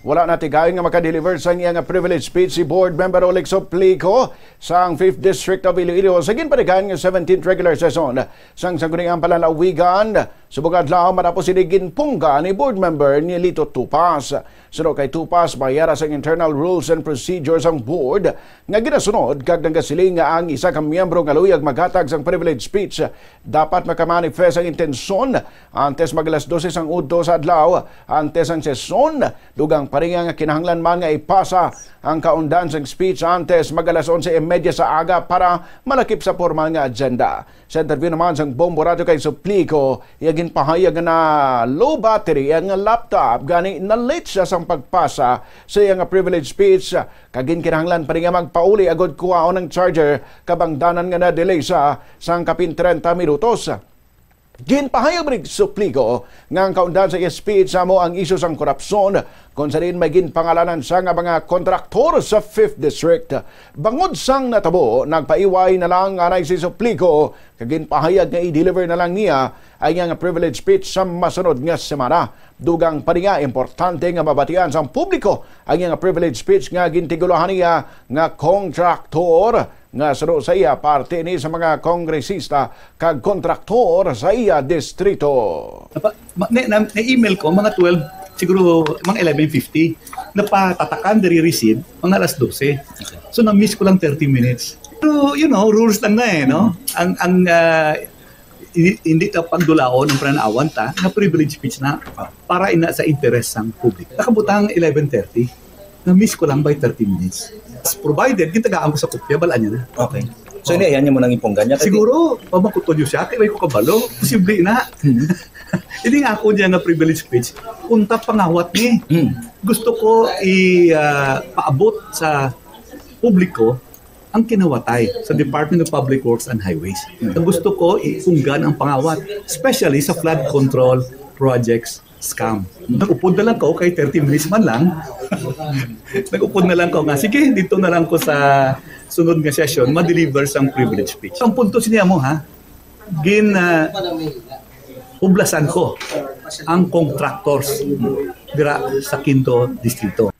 Wala na tigayon nga makadeliver sa iyang privilege speech si Board Member Oleg Soplico sa 5th District of Iloilo. Sa ginpanigan ng 17th regular session sang sangguniang palalawigan. Subong adlaw matapos ginpungga ni Board Member ni Lito Tupas. Sunod kay Tupas, mayara sa internal rules and procedures ang board nga ginasunod kag nagasiling nga ang isa ka miyembro nga luyag maghatag sang privilege speech dapat makamanifest ang intensyon antes magalas 12 ang udto sa adlaw antes ang sesyon dugang paringa nga kinahanglan man nga ipasa ang kaundan sang speech antes magalas 11:30 sa aga para malakip sa formal nga agenda. Sa interview naman sang Bombo Radio kay Soplico, iyagin pahayag na low battery ang laptop gani na late siya sang pagpasa sa iyang privilege speech kagin kinahanglan pa rin nga magpauli agad kuwaon ng charger kabangdanan nga na delay sa sang kapin 30 minutos. Ginpahayag ni Soplico nga ang kaundan sa iya speech sa mo ang isyu sang korupsyon kung sa rin may ginpangalanan sa nga mga kontraktor sa 5th District. Bangod sang natabo, nagpaiway na lang anay si Soplico kaginpahayag nga i-deliver na lang niya ay nga privilege speech sa masunod nga semana. Dugang pa nga importante nga mabatian sa publiko ang nga privilege speech nga gintigulahan niya nga kontraktor nga saro sa iya parte ni sa mga kongresista kag kontraktor sa iya distrito. Na-email ko mga 12, siguro mga 11:50 napatatakan dari receive mga alas 12. So na-miss ko lang 30 minutes. Pero rules lang na no. Hindi ta pagdulaon ng pananawan ta na privilege speech na para ina sa interes sang publiko. Nakabutang 11:30. Na-miss ko lang by 30 minutes. Provided, gitagaan ko sa kopya, balaan niya na. Okay. So, yan niya mo nang iponggan niya? Siguro, pamakutod yun siya, kaya ko kabalo, posible na. Hindi nga ako dyan na privilege speech, punta pangawat ni. Gusto ko paabot sa publiko ang kinawatay sa Department of Public Works and Highways. Gusto ko ipunggan ang pangawat, especially sa flood control projects scam. Nag-upod na lang ko kay 30 minutes man lang. Nag-upod na lang ko nga, sige, dito na lang ko sa sunod nga session, ma-deliver sang privilege speech. Ang punto siya mo ublasan ko ang contractors dira sa 5th Distrito.